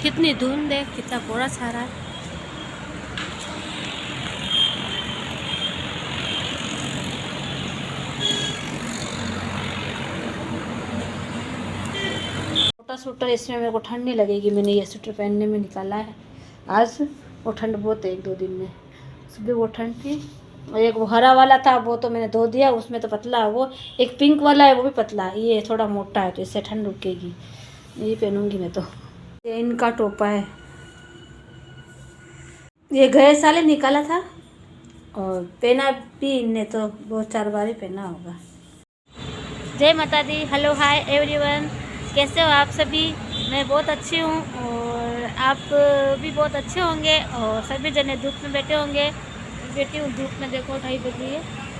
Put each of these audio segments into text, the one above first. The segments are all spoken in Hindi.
कितनी धुंध है, कितना कोहरा छा रहा है। छोटा स्वेटर, इसमें मेरे को ठंड नहीं लगेगी। मैंने ये स्वेटर पहनने में निकाला है आज। वो ठंड बहुत है, 1-2 दिन में। सुबह वो ठंड थी। और एक वो हरा वाला था, वो तो मैंने धो दिया, उसमें तो पतला है। वो एक पिंक वाला है, वो भी पतला है। ये थोड़ा मोटा है, तो इससे ठंड रुकेगी। ये पहनूंगी मैं तो। ये इनका टोपा है, ये गए साल ही निकाला था और पहना भी इनने तो 2-4 बार ही पहना होगा। जय माता दी। हेलो, हाय एवरीवन, कैसे हो आप सभी? मैं बहुत अच्छी हूँ और आप भी बहुत अच्छे होंगे। और सभी जने धूप में बैठे होंगे। बैठी हूँ धूप में, देखो 2:30 बजे है।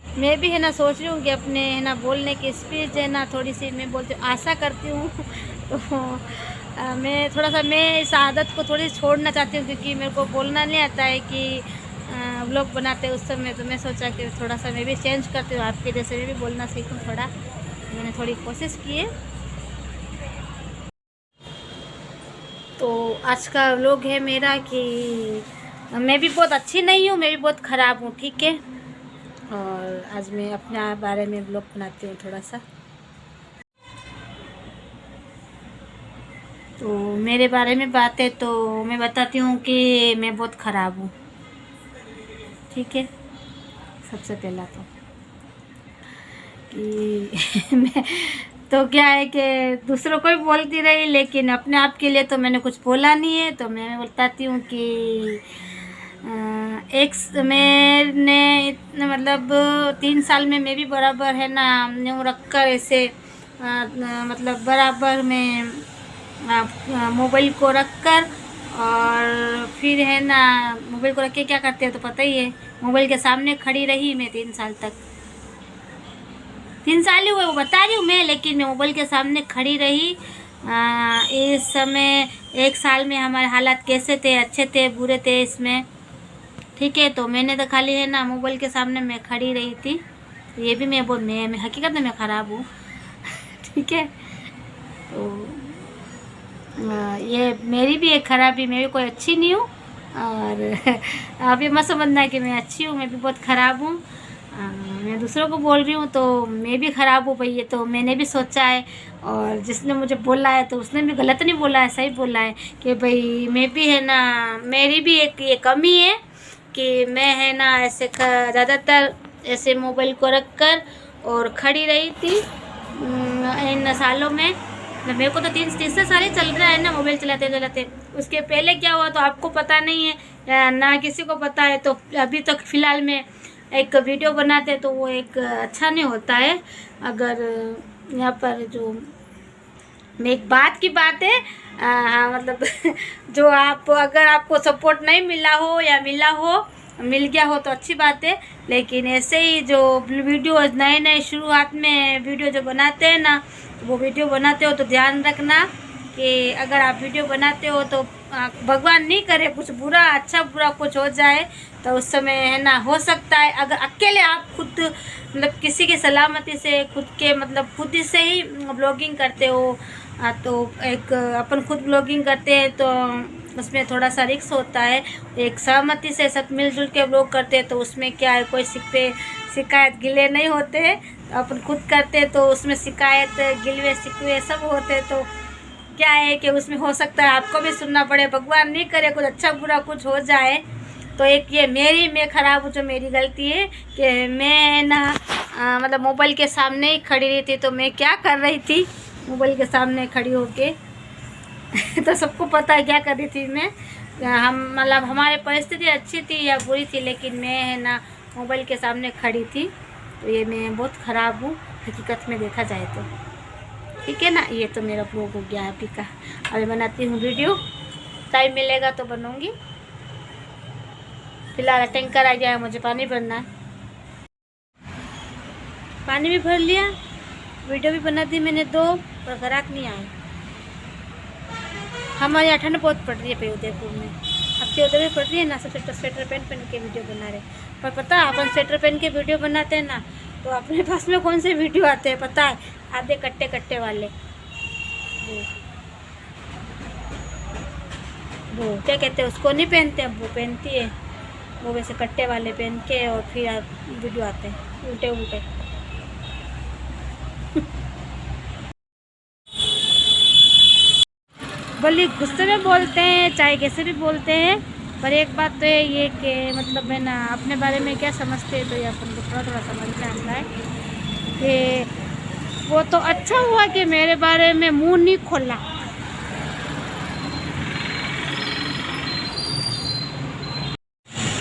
मैं भी है ना सोच रही हूँ कि अपने है ना बोलने की स्पीच है ना थोड़ी सी मैं बोलती हूँ, आशा करती हूँ तो मैं थोड़ा सा मैं इस आदत को थोड़ी छोड़ना चाहती हूँ, क्योंकि मेरे को बोलना नहीं आता है कि व्लॉग बनाते हैं उस समय। तो मैं सोचा कि थोड़ा सा मैं भी चेंज करती हूँ, आपके जैसे मैं भी बोलना सीखूँ थोड़ा। मैंने थोड़ी कोशिश की है। तो आज का व्लॉग है मेरा कि मैं भी बहुत अच्छी नहीं हूँ, मैं भी बहुत ख़राब हूँ, ठीक है। और आज मैं अपने बारे में व्लॉग बनाती हूँ थोड़ा सा। तो मेरे बारे में बात है तो मैं बताती हूँ कि मैं बहुत ख़राब हूँ, ठीक है। सबसे पहला तो कि मैं तो क्या है कि दूसरों को भी बोलती रही, लेकिन अपने आप के लिए तो मैंने कुछ बोला नहीं है। तो मैं बताती हूँ कि मैंने इतने मतलब 3 साल में मैं भी बराबर है ना न्यू रख कर ऐसे मतलब बराबर में मोबाइल को रख कर, और फिर है ना मोबाइल को रख के क्या करते हैं तो पता ही है। मोबाइल के सामने खड़ी रही मैं 3 साल तक। 3 साल ही हुए वो बता रही हूँ मैं, लेकिन मैं मोबाइल के सामने खड़ी रही। इस समय 1 साल में हमारे हालात कैसे थे, अच्छे थे बुरे थे इसमें, ठीक है। तो मैंने तो खाली है ना मोबाइल के सामने मैं खड़ी रही थी। ये भी मैं हकीकत में मैं ख़राब हूँ ठीक है। तो ये मेरी भी एक खराबी, मैं भी कोई अच्छी नहीं हूँ। और आप ये मत समझना कि मैं अच्छी हूँ, मैं भी बहुत ख़राब हूँ। मैं दूसरों को बोल रही हूँ तो मैं भी ख़राब हूँ भाई, ये तो मैंने भी सोचा है। और जिसने मुझे बोला है तो उसने भी गलत नहीं बोला है, सही बोला है कि भाई मैं भी है ना, मेरी भी एक ये कमी है कि मैं है ना ऐसे ज़्यादातर ऐसे मोबाइल को रख कर और खड़ी रही थी इन सालों में। मेरे को तो 3 साल ही चल रहा है ना मोबाइल चलाते चलाते। उसके पहले क्या हुआ तो आपको पता नहीं है ना, किसी को पता है। तो अभी तक फ़िलहाल में एक वीडियो बनाते तो वो एक अच्छा नहीं होता है। अगर यहाँ पर जो मैं एक बात की बात है हाँ मतलब जो आप अगर आपको सपोर्ट नहीं मिला हो या मिल गया हो तो अच्छी बात है। लेकिन ऐसे ही जो वीडियो नए शुरुआत में वीडियो जो बनाते हैं ना, वो वीडियो बनाते हो तो ध्यान रखना कि अगर आप वीडियो बनाते हो तो भगवान नहीं करे कुछ बुरा, अच्छा बुरा कुछ हो जाए तो उस समय है ना हो सकता है। अगर अकेले आप खुद मतलब किसी की सलामती से खुद के मतलब खुद से ही ब्लॉगिंग करते हो तो एक अपन खुद ब्लॉगिंग करते हैं तो उसमें थोड़ा सा रिस्क होता है। एक सहमति से सब मिलजुल के ब्लॉग करते हैं तो उसमें क्या है, कोई शिकायत गिले नहीं होते हैं। तो अपन खुद करते हैं तो उसमें शिकायत गिलवे शिकवे सब होते हैं। तो क्या है कि उसमें हो सकता है आपको भी सुनना पड़े, भगवान नहीं करे कुछ अच्छा बुरा कुछ हो जाए। तो एक ये मैं ख़राब हूँ, जो मेरी गलती है कि मैं ना मतलब मोबाइल के सामने ही खड़ी रही थी। तो मैं क्या कर रही थी मोबाइल के सामने खड़ी होके तो सबको पता है क्या कर रही थी मैं। हम मतलब हमारी परिस्थिति अच्छी थी या बुरी थी, लेकिन मैं है ना मोबाइल के सामने खड़ी थी। तो ये मैं बहुत ख़राब हूँ हकीकत में देखा जाए तो, ठीक है ना। ये तो मेरा ब्लॉग हो गया अभी का। अभी बनाती हूँ वीडियो, टाइम मिलेगा तो बनूँगी। फिलहाल टैंकर आ गया है, मुझे पानी भरना है। पानी भी भर लिया, वीडियो भी बना दी मैंने 2, पर ग्राहक नहीं आए। हमारे यहाँ ठंड बहुत पड़ रही है उदयपुर में। आपके उधर भी पड़ रही है ना, सब स्वेटर पहन के वीडियो बना रहे। पर पता है अपन स्वेटर पहन के वीडियो बनाते हैं ना तो अपने पास में कौन से वीडियो आते हैं पता है? आधे कट्टे वाले। वो क्या कहते हैं उसको, नहीं पहनते, अब वो पहनती है, वो वैसे कट्टे वाले पहन के और फिर वीडियो आते हैं उल्टे उल्टे। भले गुस्से में बोलते हैं चाहे कैसे भी बोलते हैं, पर एक बात तो है ये कि मतलब है ना, अपने बारे में क्या समझते हैं तो ये अपन को थोड़ा थोड़ा समझ में आता है कि वो तो अच्छा हुआ कि मेरे बारे में मुंह नहीं खोला।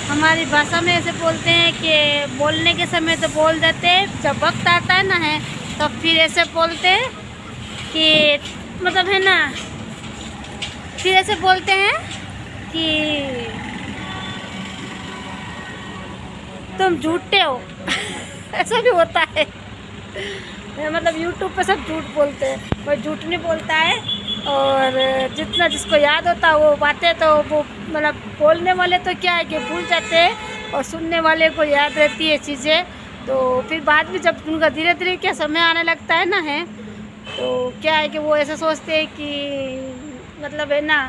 हमारी भाषा में ऐसे बोलते हैं कि बोलने के समय तो बोल देते हैं, जब वक्त आता है ना है तो फिर ऐसे बोलते हैं कि मतलब है ना, फिर ऐसे बोलते हैं कि तुम झूठे हो। ऐसा भी होता है। मतलब यूट्यूब पे सब झूठ बोलते हैं, कोई झूठ नहीं बोलता है, और जितना जिसको याद होता है वो बातें तो वो मतलब बोलने वाले तो क्या है कि भूल जाते हैं, और सुनने वाले को याद रहती है चीज़ें। तो फिर बाद में जब उनका धीरे धीरे क्या समय आने लगता है ना है, तो क्या है कि वो ऐसा सोचते हैं कि मतलब है ना,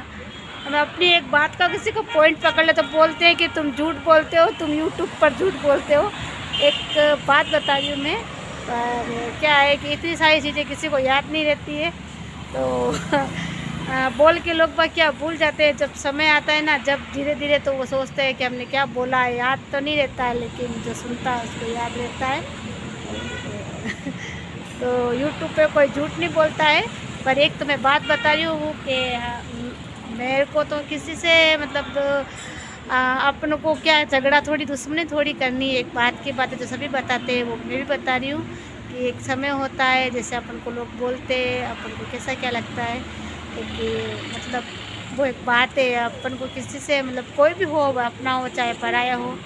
हम अपनी एक बात का किसी को पॉइंट पकड़ ले तो बोलते हैं कि तुम झूठ बोलते हो, तुम यूट्यूब पर झूठ बोलते हो। एक बात बता रही हूँ मैं, पर क्या है कि इतनी सारी चीज़ें किसी को याद नहीं रहती है, तो बोल के लोग बाग क्या भूल जाते हैं जब समय आता है ना, जब धीरे धीरे तो वो सोचते हैं कि हमने क्या बोला है, याद तो नहीं रहता है, लेकिन जो सुनता है उसको याद रहता है। तो यूट्यूब पे कोई झूठ नहीं बोलता है, पर एक तो मैं बात बता रही हूँ कि मेरे को तो किसी से मतलब अपन को क्या झगड़ा थोड़ी दुश्मनी थोड़ी करनी है। एक बात की बात है जो सभी बताते हैं वो मैं भी बता रही हूँ कि एक समय होता है, जैसे अपन को लोग बोलते हैं, अपन को कैसा क्या लगता है, क्योंकि मतलब वो एक बात है, अपन को किसी से मतलब कोई भी हो, अपना हो चाहे पराया हो,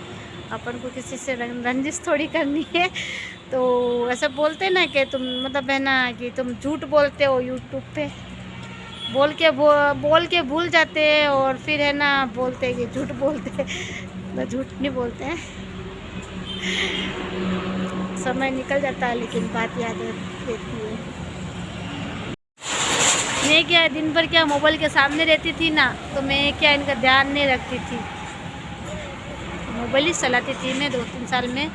अपन को किसी से रंजिश थोड़ी करनी है। तो ऐसा बोलते हैं ना कि तुम मतलब है ना कि तुम झूठ बोलते हो यूट्यूब पे, बोल के भूल जाते हैं, और फिर है ना बोलते हैं कि झूठ बोलते हैं, तो झूठ नहीं बोलते हैं। समय निकल जाता है लेकिन बात याद रहती है। मैं क्या दिन भर क्या मोबाइल के सामने रहती थी ना, तो मैं क्या इनका ध्यान नहीं रखती थी, मोबाइल ही चलाती थी मैं 2-3 साल में,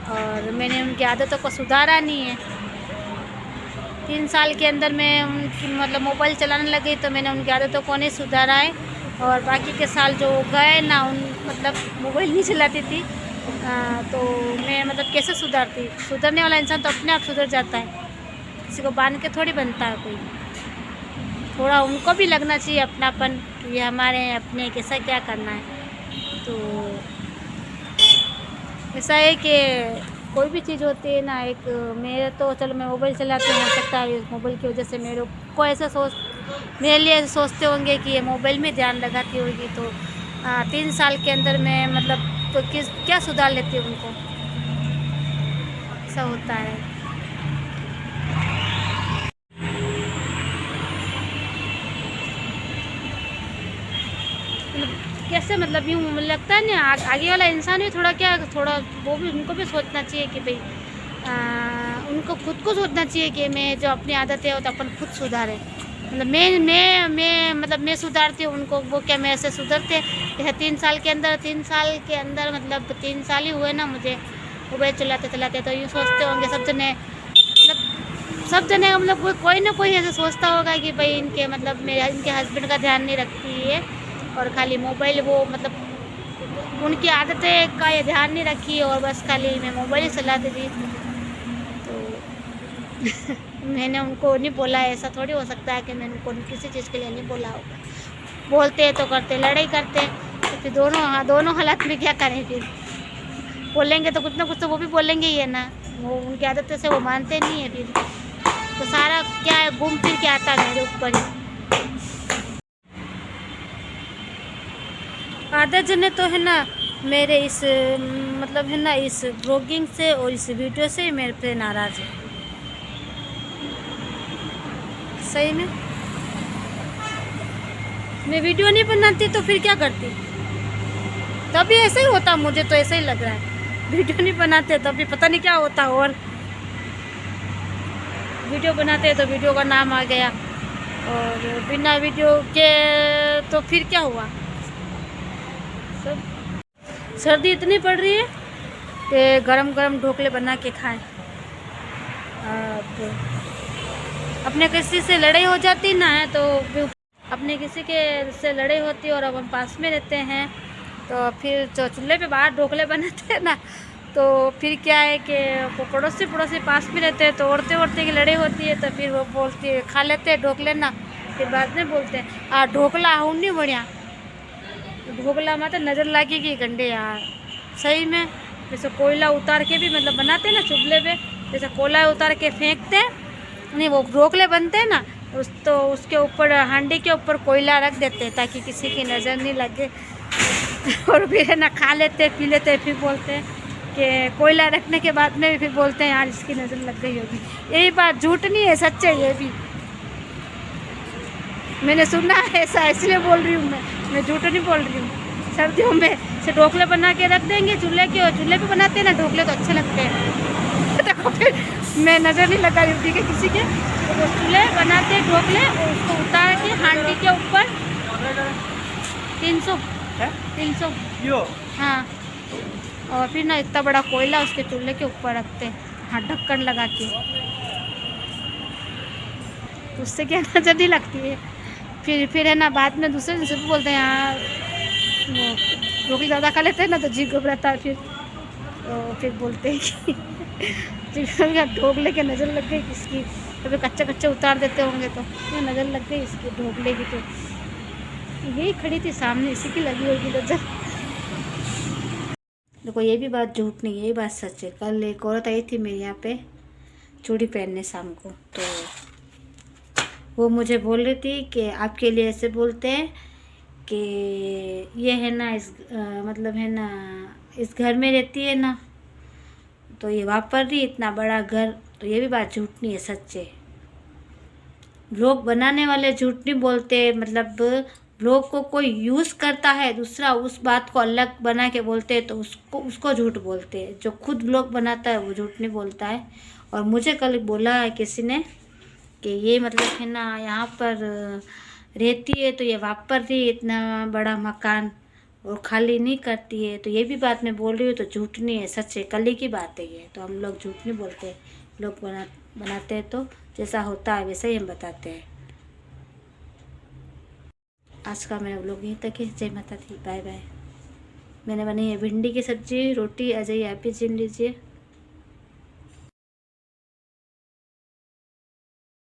और मैंने उनकी आदतों को सुधारा नहीं है। 3 साल के अंदर मैं उनकी मतलब मोबाइल चलाने लगी, तो मैंने उनकी आदतों को नहीं सुधारा है, और बाकी के साल जो गए ना उन मतलब मोबाइल नहीं चलाती थी। तो मैं मतलब कैसे सुधारती, सुधरने वाला इंसान तो अपने आप सुधर जाता है, किसी को बांध के थोड़ी बनता है कोई। थोड़ा उनको भी लगना चाहिए अपनापन कि ये हमारे अपने कैसा क्या करना है। तो ऐसा है कि कोई भी चीज़ होती है ना, एक मेरे तो चलो मैं मोबाइल चलाती हूँ, हो सकता है इस मोबाइल की वजह से मेरे को ऐसा मेरे लिए ऐसे सोचते होंगे कि ये मोबाइल में ध्यान लगाती होगी। तो 3 साल के अंदर मैं मतलब तो क्या सुधार लेती हूँ उनको, ऐसा होता है। कैसे मतलब यूँ लगता है ना, आगे वाला इंसान भी थोड़ा वो भी उनको भी सोचना चाहिए कि भाई उनको खुद को सोचना चाहिए कि मैं जो अपनी आदतें है तो अपन खुद सुधारें। मतलब मैं मतलब मैं सुधारती हूँ उनको, वो क्या मैं ऐसे सुधरते। जैसे 3 साल के अंदर मतलब 3 साल ही हुए ना मुझे मोबाइल चलाते चलाते, तो यूँ सोचते होंगे सब जने, मतलब सब जने मतलब कोई ना कोई ऐसे सोचता होगा कि भाई इनके मतलब मेरा इनके हस्बैंड का ध्यान नहीं रखती है, और खाली मोबाइल वो मतलब उनकी आदतें का ये ध्यान नहीं रखी, और बस खाली मैं मोबाइल ही चलाती थी। तो मैंने उनको नहीं बोला है, ऐसा थोड़ी हो सकता है कि मैंने उनको किसी चीज़ के लिए नहीं बोला होगा। बोलते हैं तो करते, लड़ाई करते हैं तो फिर दोनों हालात में क्या करें, फिर बोलेंगे तो कुछ ना कुछ तो वो भी बोलेंगे ही है ना, वो उनकी आदतें से वो मानते नहीं है, फिर तो सारा क्या है घूम फिर के आता है मेरे ऊपर ही। आधा जने तो है ना मेरे इस मतलब है ना इस ब्लॉगिंग से और इस वीडियो से मेरे पे नाराज़ है, सही में। मैं वीडियो नहीं बनाती तो फिर क्या करती, तभी ऐसा ही होता, मुझे तो ऐसा ही लग रहा है। वीडियो नहीं बनाते तभी पता नहीं क्या होता, और वीडियो बनाते तो वीडियो का नाम आ गया, और बिना वीडियो के तो फिर क्या हुआ। सब सर्दी इतनी पड़ रही है कि गरम गरम ढोकले बना के खाएं। अब अपने किसी से लड़ाई हो जाती ना है तो अपने किसी के से लड़ाई होती है और अब हम पास में रहते हैं तो फिर जो चूल्हे पे बाहर ढोकले बनाते हैं ना, तो फिर क्या है कि पड़ोसी पास में रहते हैं तो औरतें की लड़ाई होती है तो फिर वो बोलती है खा लेते हैं ढोकले ना, फिर बाद में बोलते हैं ढोकला हूँ नहीं बढ़िया। ढोकला में तो नज़र लगेगी गंडे यार सही में। जैसे कोयला उतार के भी मतलब बनाते हैं ना चूल्हे पे, जैसे कोयला उतार के फेंकते हैं नहीं वो ढोकले बनते हैं ना, तो उसके ऊपर हांडी के ऊपर कोयला रख देते हैं ताकि किसी की नज़र नहीं लगे। और फिर है ना खा लेते पी लेते, फिर बोलते हैं कि कोयला रखने के बाद में भी फिर बोलते हैं यार इसकी नज़र लग गई होगी। यही बात झूठ नहीं है, सच है ये भी। मैंने सुना है ऐसा, इसलिए बोल रही हूँ मैं झूठ नहीं बोल रही हूँ। सर्दियों में से ढोकले बना के रख देंगे चूल्हे पे बनाते हैं ना ढोकले तो अच्छे लगते हैं। देखो फिर मैं नज़र नहीं लगा रही ठीक है किसी के, तो वो चूल्हे बनाते हैं ढोकले और उसको उतार के हांडी के ऊपर 300 हाँ, और फिर ना इतना बड़ा कोयला उसके चूल्हे के ऊपर रखते हैं हाँ ढक्कन लगा के, तो उससे क्या नज़र नहीं लगती है। फिर है ना बाद में दूसरे दिन सब बोलते हैं यार वो ढोकले ज़्यादा खा लेते हैं ना तो जी घबराता है फिर बोलते हैं कि ढोकले के नज़र लग गई किसकी, कभी कच्चे उतार देते होंगे तो ये नज़र लग गई इसकी ढोकले की। तो यही खड़ी थी सामने इसी की लगी होगी नज़र। देखो ये भी बात झूठ नहीं है, ये बात सच है। कल एक औरत आई थी मेरे यहाँ पे चूड़ी पहनने शाम को, तो वो मुझे बोल रही थी कि आपके लिए ऐसे बोलते हैं कि ये है ना मतलब है ना इस घर में रहती है ना तो ये वापर रही इतना बड़ा घर। तो ये भी बात झूठ नहीं है, सच है। ब्लॉग बनाने वाले झूठ नहीं बोलते, मतलब ब्लॉग को कोई यूज़ करता है दूसरा उस बात को अलग बना के बोलते हैं तो उसको झूठ बोलते हैं। जो खुद ब्लॉग बनाता है वो झूठ नहीं बोलता है। और मुझे कल बोला है किसी ने कि ये मतलब है ना यहाँ पर रहती है तो ये वापर रही इतना बड़ा मकान और खाली नहीं करती है। तो ये भी बात मैं बोल रही हूँ तो झूठ नहीं है, सच है। कल ही की बात है ये, तो हम लोग झूठ नहीं बोलते। लोग बनाते हैं तो जैसा होता है वैसा ही हम बताते हैं। आज का मेरा ब्लॉग यहीं तक है। जय माता दी, बाय बाय। मैंने बनाई है भिंडी की सब्जी रोटी, आ जाइए आप भी छीन लीजिए।